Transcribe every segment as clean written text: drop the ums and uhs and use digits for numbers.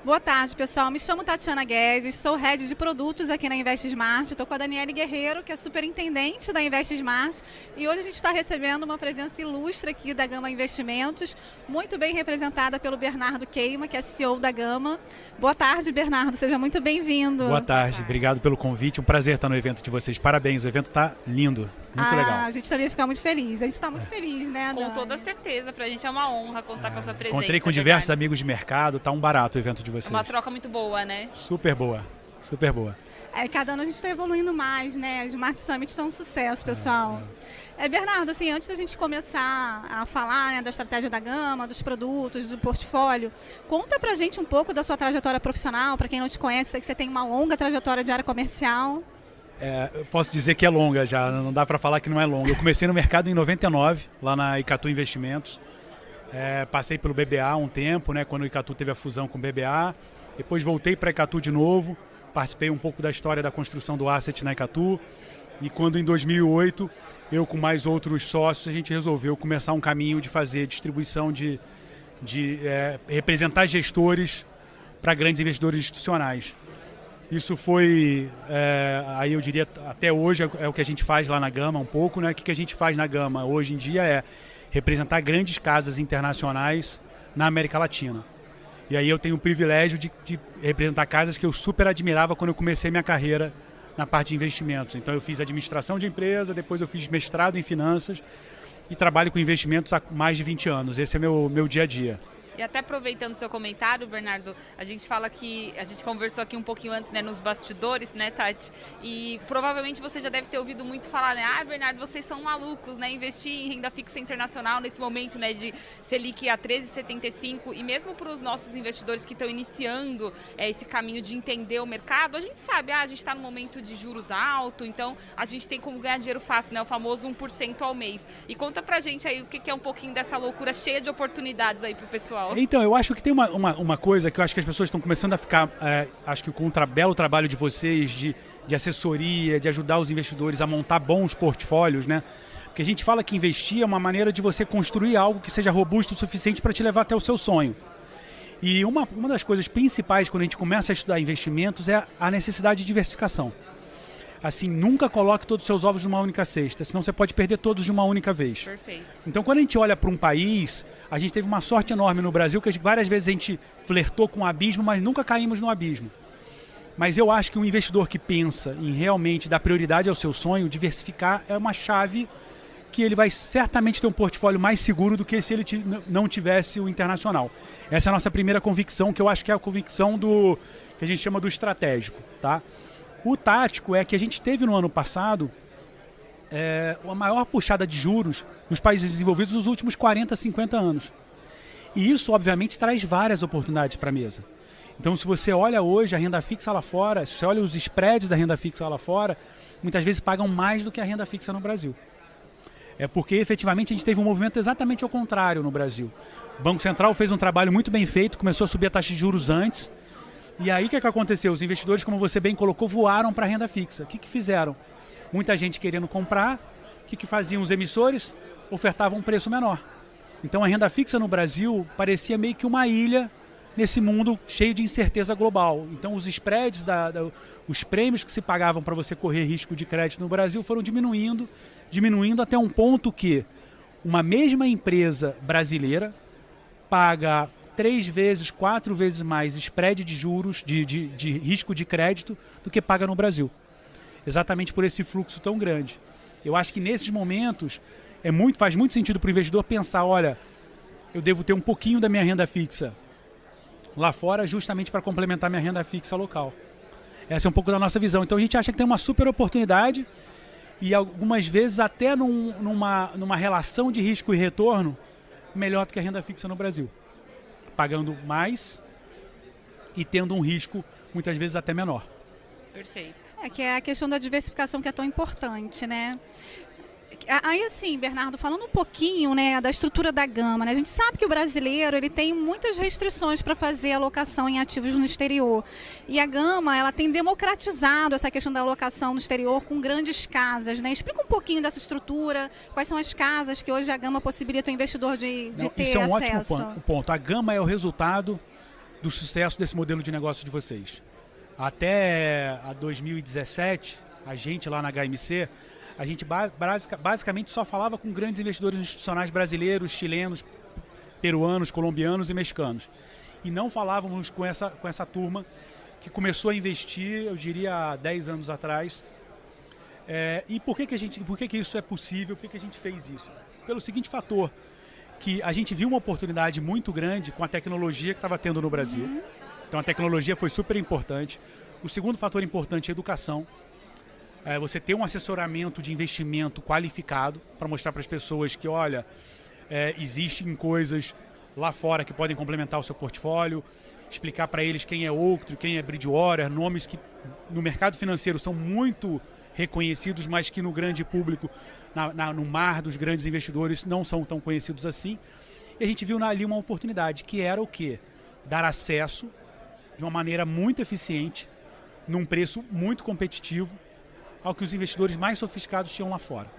Boa tarde, pessoal. Me chamo Tatiana Guedes, sou head de produtos aqui na Invest Smart. Estou com a Daniele Guerreiro, que é superintendente da Invest Smart. E hoje a gente está recebendo uma presença ilustre aqui da Gama Investimentos, muito bem representada pelo Bernardo Queima, que é CEO da Gama. Boa tarde, Bernardo. Seja muito bem-vindo. Boa tarde. Obrigado pelo convite. Um prazer estar no evento de vocês. Parabéns. O evento está lindo. Muito legal. A gente também fica muito feliz. A gente está muito feliz, né, Dani? Com toda certeza. Para a gente é uma honra contar com essa presença. Encontrei com diversos amigos de mercado. Tá um barato o evento de vocês. É uma troca muito boa, né? Super boa. Super boa. Cada ano a gente está evoluindo mais, né? As Smart Summit estão um sucesso, pessoal. Bernardo, assim, antes da gente começar a falar, né, da estratégia da Gama, dos produtos, do portfólio, conta pra gente um pouco da sua trajetória profissional. Para quem não te conhece, sei que você tem uma longa trajetória de área comercial. Eu posso dizer que é longa já, não dá para falar que não é longa. Eu comecei no mercado em 99, lá na Icatu Investimentos. Passei pelo BBA um tempo, né, quando o Icatu teve a fusão com o BBA. Depois voltei para a Icatu de novo, participei um pouco da história da construção do asset na Icatu. E quando em 2008, eu com mais outros sócios, a gente resolveu começar um caminho de fazer distribuição de representar gestores para grandes investidores institucionais. Isso foi, aí eu diria, até hoje é o que a gente faz lá na Gama um pouco, né? O que a gente faz na Gama hoje em dia é representar grandes casas internacionais na América Latina. E aí eu tenho o privilégio de representar casas que eu super admirava quando eu comecei minha carreira na parte de investimentos. Então eu fiz administração de empresa, depois eu fiz mestrado em finanças e trabalho com investimentos há mais de 20 anos. Esse é meu dia a dia. E até aproveitando o seu comentário, Bernardo, a gente fala que, a gente conversou aqui um pouquinho antes, né, nos bastidores, né, Tati? E provavelmente você já deve ter ouvido muito falar, né? Bernardo, vocês são malucos, né? Investir em renda fixa internacional nesse momento, né, de Selic a 13,75, e mesmo para os nossos investidores que estão iniciando esse caminho de entender o mercado, a gente sabe, a gente está no momento de juros alto, então a gente tem como ganhar dinheiro fácil, né? O famoso 1% ao mês. E conta pra gente aí o que é um pouquinho dessa loucura cheia de oportunidades aí pro pessoal. Então, eu acho que tem uma coisa que eu acho que as pessoas estão começando a ficar, acho que com o belo trabalho de vocês, de assessoria, de ajudar os investidores a montar bons portfólios, né? Porque a gente fala que investir é uma maneira de você construir algo que seja robusto o suficiente para te levar até o seu sonho. E uma das coisas principais quando a gente começa a estudar investimentos é a necessidade de diversificação. Assim, nunca coloque todos os seus ovos numa única cesta, senão você pode perder todos de uma única vez. Perfeito. Então, quando a gente olha para um país, a gente teve uma sorte enorme no Brasil, que várias vezes a gente flertou com o abismo, mas nunca caímos no abismo. Mas eu acho que um investidor que pensa em realmente dar prioridade ao seu sonho, diversificar é uma chave que ele vai certamente ter um portfólio mais seguro do que se ele não tivesse o internacional. Essa é a nossa primeira convicção, que eu acho que é a convicção que a gente chama do estratégico, tá? O tático é que a gente teve no ano passado a maior puxada de juros nos países desenvolvidos nos últimos 40, 50 anos. E isso, obviamente, traz várias oportunidades para a mesa. Então, se você olha hoje a renda fixa lá fora, se você olha os spreads da renda fixa lá fora, muitas vezes pagam mais do que a renda fixa no Brasil. É porque, efetivamente, a gente teve um movimento exatamente ao contrário no Brasil. O Banco Central fez um trabalho muito bem feito, começou a subir a taxa de juros antes. E aí o que aconteceu? Os investidores, como você bem colocou, voaram para a renda fixa. O que fizeram? Muita gente querendo comprar. O que faziam os emissores? Ofertavam um preço menor. Então a renda fixa no Brasil parecia meio que uma ilha nesse mundo cheio de incerteza global. Então os spreads, os prêmios que se pagavam para você correr risco de crédito no Brasil foram diminuindo até um ponto que uma mesma empresa brasileira paga 3 vezes, 4 vezes mais spread de juros, de risco de crédito, do que paga no Brasil. Exatamente por esse fluxo tão grande. Eu acho que nesses momentos faz muito sentido para o investidor pensar, olha, eu devo ter um pouquinho da minha renda fixa lá fora justamente para complementar minha renda fixa local. Essa é um pouco da nossa visão. Então a gente acha que tem uma super oportunidade e algumas vezes até numa relação de risco e retorno melhor do que a renda fixa no Brasil. Pagando mais e tendo um risco, muitas vezes, até menor. Perfeito. Que é a questão da diversificação que é tão importante, né? Aí, assim, Bernardo, falando um pouquinho, né, da estrutura da Gama, né? A gente sabe que o brasileiro ele tem muitas restrições para fazer alocação em ativos no exterior. E a Gama ela tem democratizado essa questão da alocação no exterior com grandes casas, né? Explica um pouquinho dessa estrutura, quais são as casas que hoje a Gama possibilita o investidor de ter acesso. Isso é um ótimo ponto. A Gama é o resultado do sucesso desse modelo de negócio de vocês. Até a 2017, a gente lá na HMC, a gente basicamente só falava com grandes investidores institucionais brasileiros, chilenos, peruanos, colombianos e mexicanos. E não falávamos com essa turma que começou a investir, eu diria, há 10 anos atrás. E por que isso é possível? Por que a gente fez isso? Pelo seguinte fator, que a gente viu uma oportunidade muito grande com a tecnologia que estava tendo no Brasil. Então a tecnologia foi super importante. O segundo fator importante é a educação. Você ter um assessoramento de investimento qualificado para mostrar para as pessoas que, olha, existem coisas lá fora que podem complementar o seu portfólio, explicar para eles quem é Oaktree, quem é Bridgewater, nomes que no mercado financeiro são muito reconhecidos, mas que no grande público, no mar dos grandes investidores, não são tão conhecidos assim. E a gente viu ali uma oportunidade, que era o quê? Dar acesso de uma maneira muito eficiente, num preço muito competitivo, ao que os investidores mais sofisticados tinham lá fora.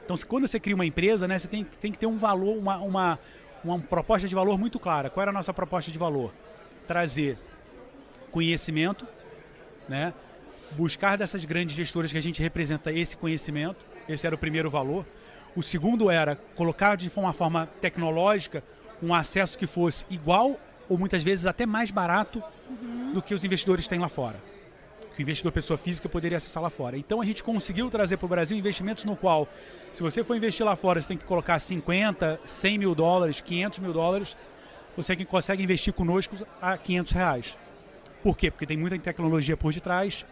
Então, quando você cria uma empresa, né, você tem que ter um valor, uma proposta de valor muito clara. Qual era a nossa proposta de valor? Trazer conhecimento, né? Buscar dessas grandes gestoras que a gente representa esse conhecimento. Esse era o primeiro valor. O segundo era colocar de uma forma tecnológica um acesso que fosse igual ou muitas vezes até mais barato do que os investidores têm lá fora. Que o investidor pessoa física poderia acessar lá fora. Então a gente conseguiu trazer para o Brasil investimentos no qual, se você for investir lá fora, você tem que colocar 50, 100 mil dólares, 500 mil dólares, você consegue investir conosco a R$500. Por quê? Porque tem muita tecnologia por detrás,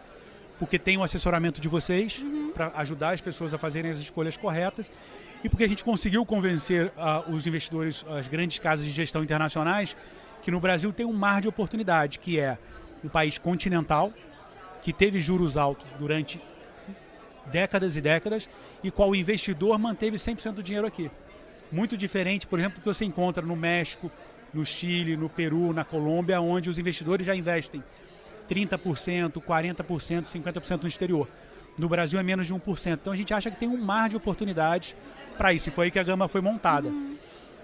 porque tem o assessoramento de vocês para ajudar as pessoas a fazerem as escolhas corretas e porque a gente conseguiu convencer os investidores, as grandes casas de gestão internacionais, que no Brasil tem um mar de oportunidade, que é um país continental, que teve juros altos durante décadas e décadas e qual o investidor manteve 100% do dinheiro aqui. Muito diferente, por exemplo, do que você encontra no México, no Chile, no Peru, na Colômbia, onde os investidores já investem 30%, 40%, 50% no exterior. No Brasil é menos de 1%. Então a gente acha que tem um mar de oportunidades para isso. E foi aí que a Gama foi montada.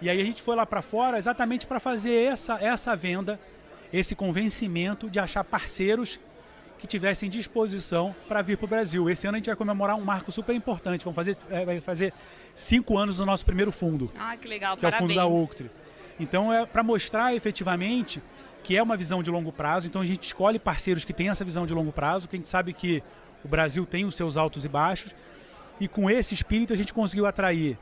E aí a gente foi lá para fora exatamente para fazer essa venda, esse convencimento de achar parceiros que tivessem disposição para vir para o Brasil. Esse ano a gente vai comemorar um marco super importante. Vai fazer 5 anos do nosso primeiro fundo. Ah, que legal, que parabéns. É o fundo da Oaktree. Então é para mostrar efetivamente que é uma visão de longo prazo. Então a gente escolhe parceiros que têm essa visão de longo prazo, que a gente sabe que o Brasil tem os seus altos e baixos. E com esse espírito a gente conseguiu atrair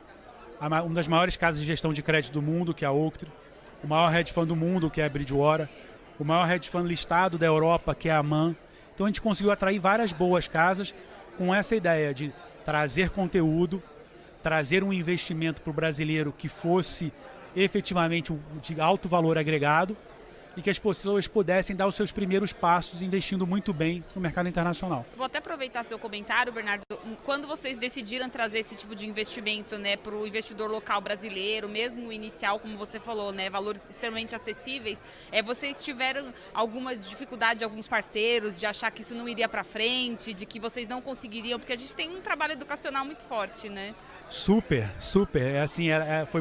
uma das maiores casas de gestão de crédito do mundo, que é a Oaktree, o maior hedge fund do mundo, que é a Bridgewater, o maior hedge fund listado da Europa, que é a Man. Então a gente conseguiu atrair várias boas casas com essa ideia de trazer conteúdo, trazer um investimento para o brasileiro que fosse efetivamente de alto valor agregado e que as pessoas pudessem dar os seus primeiros passos investindo muito bem no mercado internacional. Vou até aproveitar seu comentário, Bernardo. Quando vocês decidiram trazer esse tipo de investimento, né, para o investidor local brasileiro, mesmo inicial, como você falou, né, valores extremamente acessíveis, vocês tiveram alguma dificuldade de alguns parceiros, de achar que isso não iria para frente, de que vocês não conseguiriam, porque a gente tem um trabalho educacional muito forte, né? Super.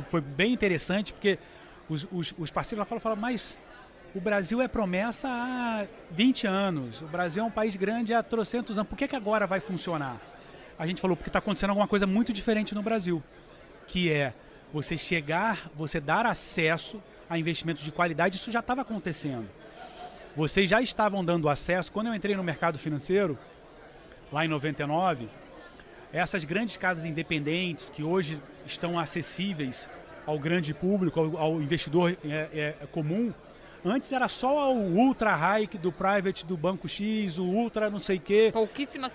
Foi bem interessante, porque os parceiros lá falam, mas o Brasil é promessa há 20 anos, o Brasil é um país grande há trocentos anos, por que agora vai funcionar? A gente falou, porque está acontecendo alguma coisa muito diferente no Brasil, que é você dar acesso a investimentos de qualidade. Isso já estava acontecendo. Vocês já estavam dando acesso, quando eu entrei no mercado financeiro, lá em 99, essas grandes casas independentes que hoje estão acessíveis ao grande público, ao investidor comum. Antes era só o ultra high do private do Banco X, o ultra não sei o quê. Pouquíssimas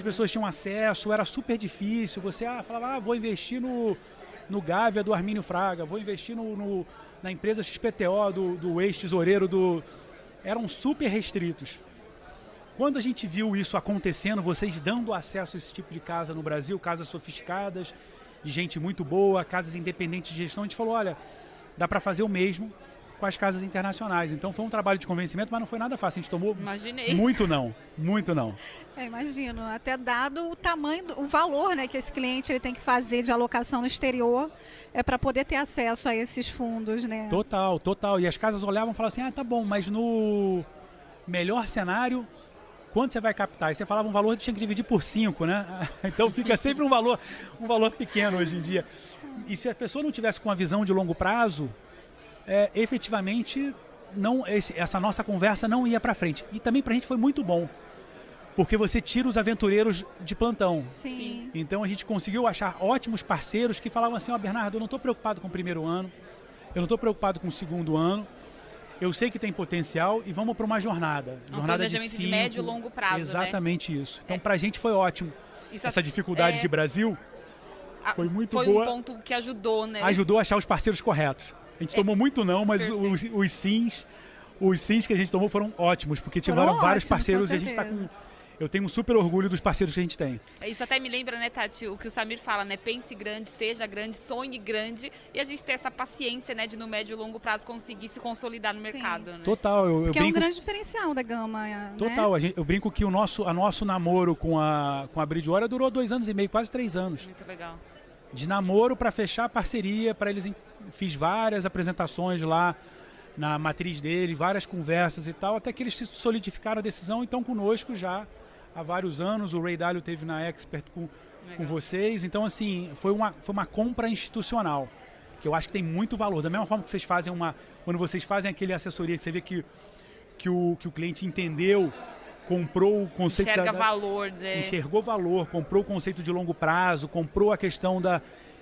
pessoas tinham acesso, era super difícil. Você falava, vou investir no Gávea do Armínio Fraga, vou investir na empresa XPTO do ex-tesoureiro Eram super restritos. Quando a gente viu isso acontecendo, vocês dando acesso a esse tipo de casa no Brasil, casas sofisticadas, de gente muito boa, casas independentes de gestão, a gente falou, olha, dá para fazer o mesmo com com as casas internacionais. Então foi um trabalho de convencimento, mas não foi nada fácil. A gente tomou Imaginei. muito não, muito não. Imagino, até dado o tamanho, o valor, né, que esse cliente ele tem que fazer de alocação no exterior para poder ter acesso a esses fundos, né? Total, total. E as casas olhavam e falavam assim, tá bom, mas no melhor cenário, quanto você vai captar? E você falava um valor que tinha que dividir por 5, né? Então fica sempre um valor pequeno hoje em dia. E se a pessoa não tivesse com uma visão de longo prazo, efetivamente essa nossa conversa não ia para frente. E também pra gente foi muito bom, porque você tira os aventureiros de plantão. Sim. Então a gente conseguiu achar ótimos parceiros que falavam assim, Bernardo, eu não estou preocupado com o primeiro ano, eu não estou preocupado com o segundo ano, eu sei que tem potencial e vamos para uma jornada. Jornada planejamento de de médio e longo prazo, exatamente, né? Isso. Então pra gente foi ótimo. Isso essa dificuldade de Brasil foi muito boa. Foi um ponto que ajudou, né? Ajudou a achar os parceiros corretos. A gente tomou muito não, mas os sims que a gente tomou foram ótimos, porque tiveram vários parceiros e a gente está com... Eu tenho um super orgulho dos parceiros que a gente tem. Isso até me lembra, né, Tati, o que o Samir fala, né? Pense grande, seja grande, sonhe grande. E a gente ter essa paciência, né, de no médio e longo prazo conseguir se consolidar no mercado. Né? Total. Porque é um grande diferencial da Gama, né? Total. Eu brinco que o nosso namoro com a Bridgewater durou 2 anos e meio, quase 3 anos. Muito legal. De namoro para fechar a parceria, para eles... Fiz várias apresentações lá na matriz dele, várias conversas e tal, até que eles se solidificaram a decisão e estão conosco já há vários anos. O Ray Dalio teve na Expert com vocês. Então, assim, foi uma compra institucional, que eu acho que tem muito valor. Da mesma forma que vocês fazem quando vocês fazem aquele assessoria, que você vê que o cliente entendeu, comprou o conceito... valor, né? Enxergou valor, comprou o conceito de longo prazo, comprou a questão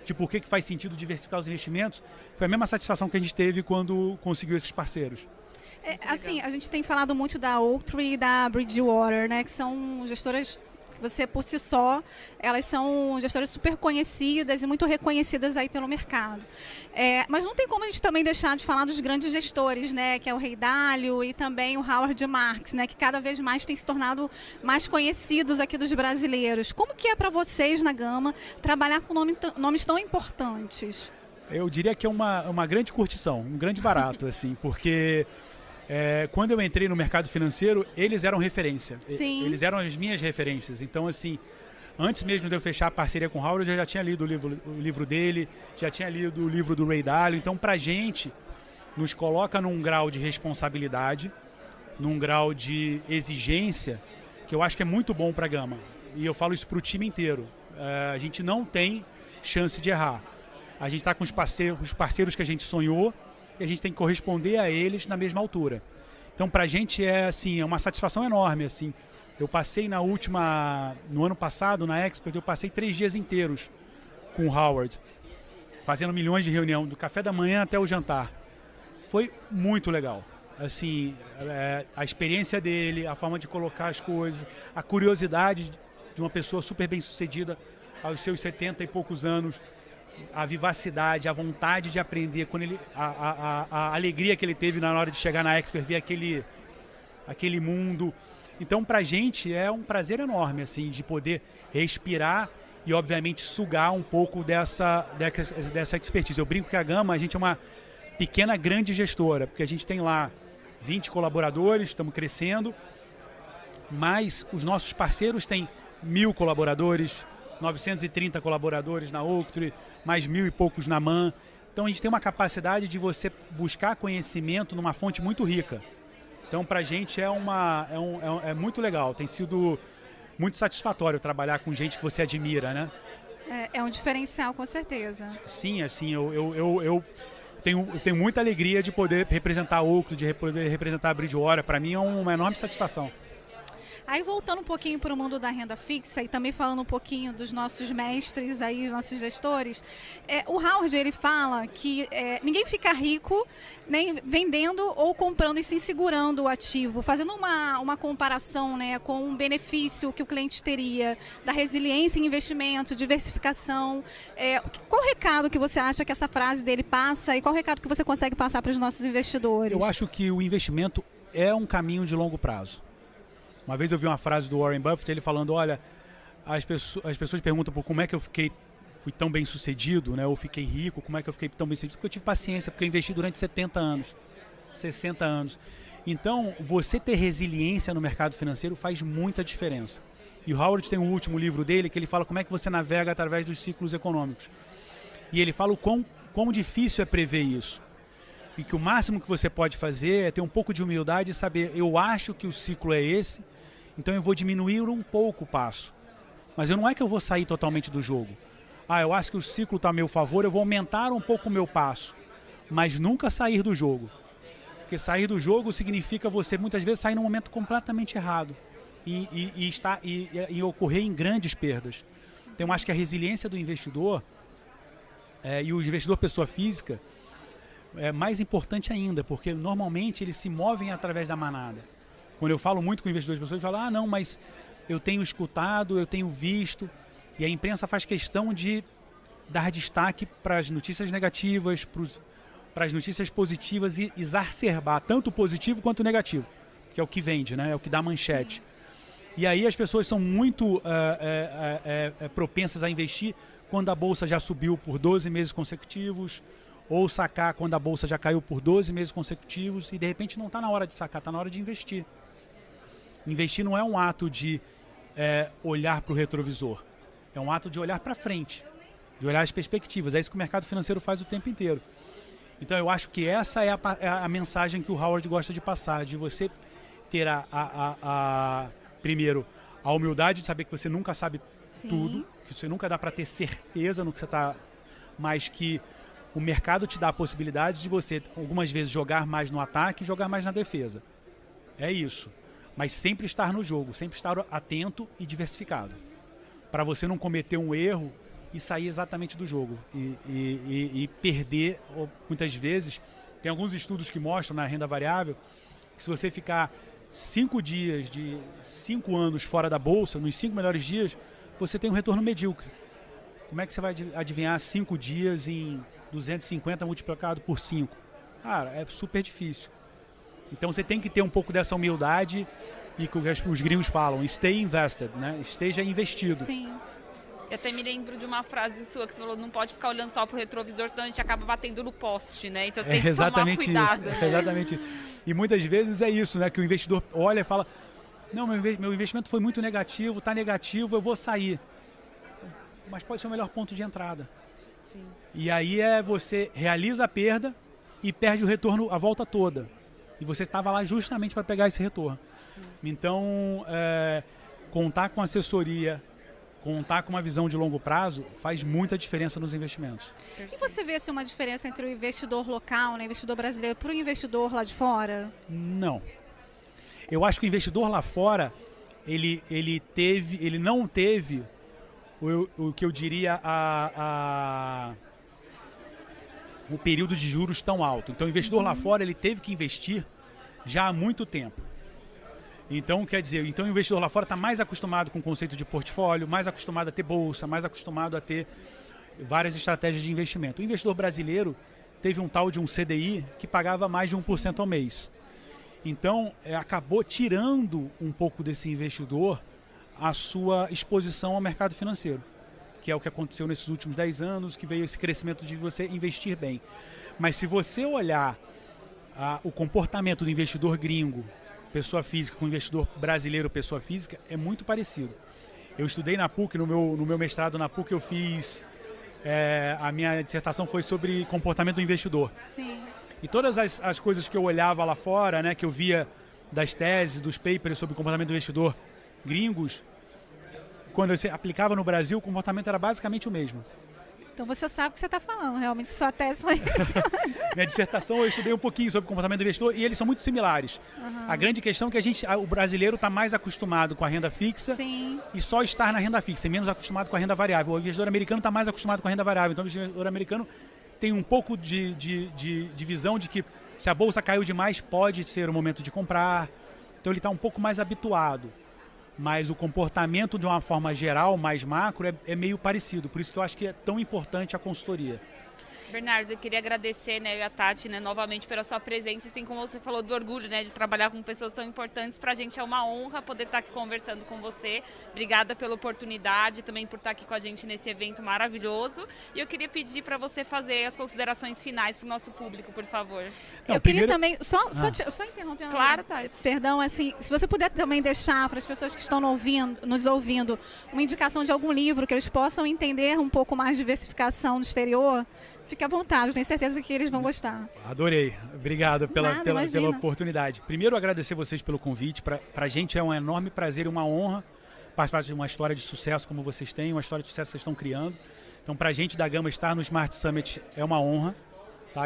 de por que faz sentido diversificar os investimentos. Foi a mesma satisfação que a gente teve quando conseguiu esses parceiros. Assim, a gente tem falado muito da Oaktree e da Bridgewater, né, que são gestoras que você, por si só, elas são gestoras super conhecidas e muito reconhecidas aí pelo mercado. Mas não tem como a gente também deixar de falar dos grandes gestores, né, que é o Ray Dalio e também o Howard Marks, né, que cada vez mais tem se tornado mais conhecidos aqui dos brasileiros. Como que é para vocês na Gama trabalhar com nomes tão importantes? Eu diria que é uma grande curtição, um grande barato, assim, porque... quando eu entrei no mercado financeiro, eles eram referência. Sim. Eles eram as minhas referências. Então, assim, antes mesmo de eu fechar a parceria com o Howard, eu já tinha lido o livro dele, já tinha lido o livro do Ray Dalio. Então, pra gente, nos coloca num grau de responsabilidade, num grau de exigência, que eu acho que é muito bom pra Gama. E eu falo isso pro time inteiro. A gente não tem chance de errar. A gente está com os parceiros que a gente sonhou, e a gente tem que corresponder a eles na mesma altura. Então, pra gente é uma satisfação enorme, assim. Eu passei no ano passado, na Expert, eu passei 3 dias inteiros com o Howard, fazendo milhões de reunião, do café da manhã até o jantar. Foi muito legal. Assim, a experiência dele, a forma de colocar as coisas, a curiosidade de uma pessoa super bem-sucedida aos seus 70 e poucos anos, a vivacidade, a vontade de aprender, a alegria que ele teve na hora de chegar na Expert, ver aquele mundo. Então, pra gente é um prazer enorme, assim, de poder respirar e, obviamente, sugar um pouco dessa expertise. Eu brinco que a Gama, a gente é uma pequena, grande gestora, porque a gente tem lá 20 colaboradores, estamos crescendo, mas os nossos parceiros têm 1.000 colaboradores, 930 colaboradores na Oaktree, mais 1.000 e poucos na MAN. Então a gente tem uma capacidade de você buscar conhecimento numa fonte muito rica. Então pra gente é muito legal, tem sido muito satisfatório trabalhar com gente que você admira, né? É um diferencial, com certeza. Sim, assim, eu tenho muita alegria de poder representar a Oaktree, de poder representar a Bridgewater. Para mim é uma enorme satisfação. Aí voltando um pouquinho para o mundo da renda fixa e também falando um pouquinho dos nossos mestres aí, os nossos gestores, o Howard, ele fala que ninguém fica rico nem vendendo ou comprando e sim segurando o ativo, fazendo uma comparação, né, com o benefício que o cliente teria da resiliência em investimento, diversificação. Qual o recado que você acha que essa frase dele passa e qual o recado que você consegue passar para os nossos investidores? Eu acho que o investimento é um caminho de longo prazo. Uma vez eu vi uma frase do Warren Buffett, ele falando, olha, as pessoas perguntam por como é que eu fui tão bem sucedido, né? Ou fiquei rico, como é que eu fiquei tão bem sucedido? Porque eu tive paciência, porque eu investi durante 70 anos. 60 anos. Então, você ter resiliência no mercado financeiro faz muita diferença. E o Howard tem um último livro dele que ele fala como é que você navega através dos ciclos econômicos. E ele fala o quão difícil é prever isso. E que o máximo que você pode fazer é ter um pouco de humildade e saber, eu acho que o ciclo é esse, então eu vou diminuir um pouco o passo. Mas não é que eu vou sair totalmente do jogo. Eu acho que o ciclo está a meu favor, eu vou aumentar um pouco o meu passo. Mas nunca sair do jogo. Porque sair do jogo significa você muitas vezes sair num momento completamente errado e ocorrer em grandes perdas. Então eu acho que a resiliência do investidor e o investidor pessoa física é mais importante ainda, porque normalmente eles se movem através da manada. Quando eu falo muito com investidores pessoas, eles falam, não, mas eu tenho escutado, eu tenho visto, e a imprensa faz questão de dar destaque para as notícias negativas, para as notícias positivas e exacerbar tanto o positivo quanto o negativo, que é o que vende, né? É o que dá manchete. E aí as pessoas são muito propensas a investir quando a bolsa já subiu por 12 meses consecutivos, ou sacar quando a bolsa já caiu por 12 meses consecutivos, e de repente não está na hora de sacar, está na hora de investir. Investir não é um ato de olhar para o retrovisor, é um ato de olhar para frente, de olhar as perspectivas. É isso que o mercado financeiro faz o tempo inteiro. Então eu acho que essa é a mensagem que o Howard gosta de passar, de você ter primeiro, a humildade de saber que você nunca sabe tudo, que você nunca dá para ter certeza no que você está, mas que o mercado te dá a possibilidade de você, algumas vezes, jogar mais no ataque e jogar mais na defesa. É isso. Mas sempre estar no jogo, sempre estar atento e diversificado, para você não cometer um erro e sair exatamente do jogo e perder. Muitas vezes, tem alguns estudos que mostram na renda variável que se você ficar 5 dias de 5 anos fora da bolsa, nos 5 melhores dias, você tem um retorno medíocre. Como é que você vai adivinhar 5 dias em 250 multiplicado por 5? Cara, é super difícil. Então você tem que ter um pouco dessa humildade e que os gringos falam, stay invested, né? Esteja investido. Sim. Eu até me lembro de uma frase sua que você falou, não pode ficar olhando só pro retrovisor, senão a gente acaba batendo no poste, né? Então tem que tomar cuidado. Isso, exatamente. E muitas vezes é isso, né? Que o investidor olha e fala, não, meu investimento foi muito negativo, está negativo, eu vou sair. Mas pode ser o melhor ponto de entrada. Sim. E aí você realiza a perda e perde o retorno a volta toda. E você estava lá justamente para pegar esse retorno. Sim. Então, contar com assessoria, contar com uma visão de longo prazo faz muita diferença nos investimentos. E você vê assim, uma diferença entre o investidor local, né, investidor brasileiro, para o investidor lá de fora? Não. Eu acho que o investidor lá fora, ele não teve o que eu diria um período de juros tão alto. Então o investidor lá fora, ele teve que investir já há muito tempo. Então, quer dizer, o investidor lá fora está mais acostumado com o conceito de portfólio, mais acostumado a ter bolsa, mais acostumado a ter várias estratégias de investimento. O investidor brasileiro teve um tal de um CDI que pagava mais de 1% ao mês. Então, acabou tirando um pouco desse investidor a sua exposição ao mercado financeiro, que é o que aconteceu nesses últimos 10 anos, que veio esse crescimento de você investir bem. Mas se você olhar o comportamento do investidor gringo, pessoa física, com o investidor brasileiro, pessoa física, é muito parecido. Eu estudei na PUC, no meu mestrado na PUC eu fiz, a minha dissertação foi sobre comportamento do investidor. Sim. E todas as coisas que eu olhava lá fora, né, que eu via das teses, dos papers sobre comportamento do investidor gringos, quando você aplicava no Brasil, o comportamento era basicamente o mesmo. Então você sabe o que você está falando, realmente sua tese foi isso. Minha dissertação eu estudei um pouquinho sobre o comportamento do investidor e eles são muito similares. Uhum. A grande questão é que o brasileiro está mais acostumado com a renda fixa. Sim. E só estar na renda fixa, e menos acostumado com a renda variável. O investidor americano está mais acostumado com a renda variável. Então o investidor americano tem um pouco de visão de que se a bolsa caiu demais, pode ser o momento de comprar. Então ele está um pouco mais habituado. Mas o comportamento, de uma forma geral, mais macro, é meio parecido. Por isso que eu acho que é tão importante a consultoria. Bernardo, eu queria agradecer, né, eu e a Tati, né, novamente pela sua presença, assim como você falou do orgulho, né, de trabalhar com pessoas tão importantes. Pra gente é uma honra poder estar aqui conversando com você. Obrigada pela oportunidade, também por estar aqui com a gente nesse evento maravilhoso. E eu queria pedir para você fazer as considerações finais para o nosso público, por favor. Não, eu queria também, só interrompendo. Claro, Tati. Perdão, assim, se você puder também deixar para as pessoas que estão nos ouvindo uma indicação de algum livro que eles possam entender um pouco mais de diversificação no exterior, fique à vontade, eu tenho certeza que eles vão gostar. Adorei. Obrigado pela oportunidade. Primeiro, agradecer vocês pelo convite. Para a gente é um enorme prazer e uma honra participar de uma história de sucesso como vocês têm, uma história de sucesso que vocês estão criando. Então, para a gente da Gama estar no Smart Summit é uma honra. Tá?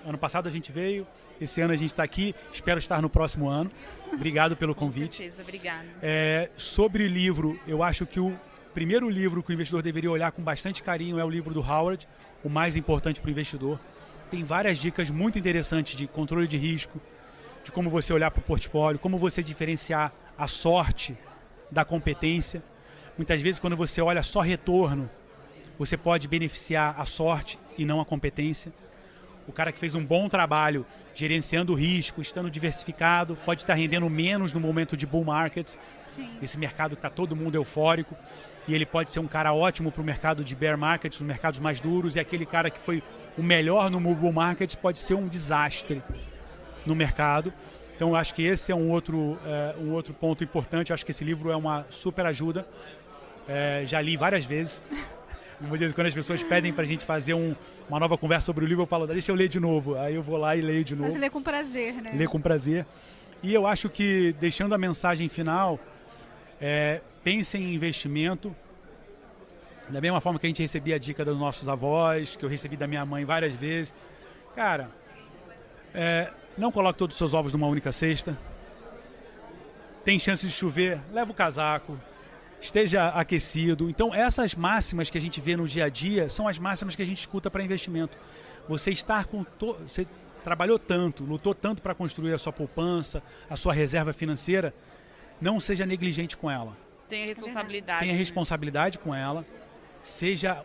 Ano passado a gente veio, esse ano a gente está aqui, espero estar no próximo ano. Obrigado pelo convite. Com certeza, obrigada. Sobre livro, eu acho que o primeiro livro que o investidor deveria olhar com bastante carinho é o livro do Howard, O Mais Importante para o Investidor. Tem várias dicas muito interessantes de controle de risco, de como você olhar para o portfólio, como você diferenciar a sorte da competência. Muitas vezes, quando você olha só retorno, você pode beneficiar a sorte e não a competência. O cara que fez um bom trabalho gerenciando o risco, estando diversificado, pode estar rendendo menos no momento de bull market, esse mercado que está todo mundo eufórico, e ele pode ser um cara ótimo para o mercado de bear market, os mercados mais duros, e aquele cara que foi o melhor no bull market pode ser um desastre no mercado. Então, eu acho que esse é um outro ponto importante. Eu acho que esse livro é uma super ajuda. Já li várias vezes. Muitas vezes, quando as pessoas pedem para a gente fazer uma nova conversa sobre o livro, eu falo, deixa eu ler de novo. Aí eu vou lá e leio de novo. Mas lê com prazer, né? Lê com prazer. E eu acho que, deixando a mensagem final, pense em investimento. Da mesma forma que a gente recebia a dica dos nossos avós, que eu recebi da minha mãe várias vezes. Cara, não coloque todos os seus ovos numa única cesta. Tem chance de chover, leva o casaco. Esteja aquecido. Então, essas máximas que a gente vê no dia a dia são as máximas que a gente escuta para investimento. Você você trabalhou tanto, lutou tanto para construir a sua poupança, a sua reserva financeira, não seja negligente com ela. Tenha responsabilidade. Tenha responsabilidade com ela, seja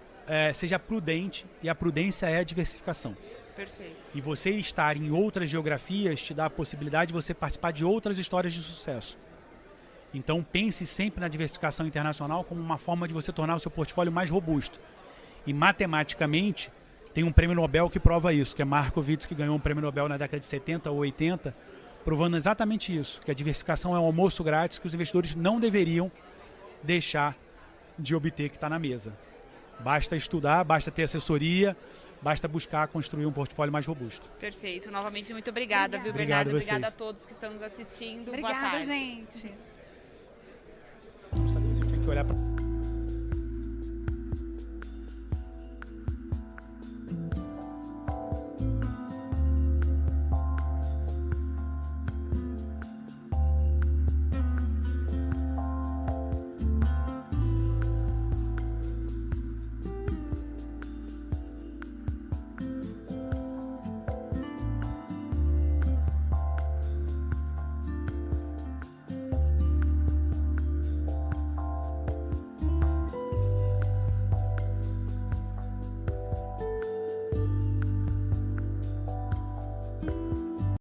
prudente, e a prudência é a diversificação. Perfeito. E você estar em outras geografias te dá a possibilidade de você participar de outras histórias de sucesso. Então, pense sempre na diversificação internacional como uma forma de você tornar o seu portfólio mais robusto. E, matematicamente, tem um prêmio Nobel que prova isso, que é Markowitz, que ganhou um prêmio Nobel na década de 70 ou 80, provando exatamente isso, que a diversificação é um almoço grátis que os investidores não deveriam deixar de obter, que está na mesa. Basta estudar, basta ter assessoria, basta buscar construir um portfólio mais robusto. Perfeito. Novamente, muito obrigada, viu, Obrigado Bernardo? Vocês. Obrigada a todos que estão nos assistindo. Obrigada, Boa tarde. gente. Não sabia se eu tinha que olhar para...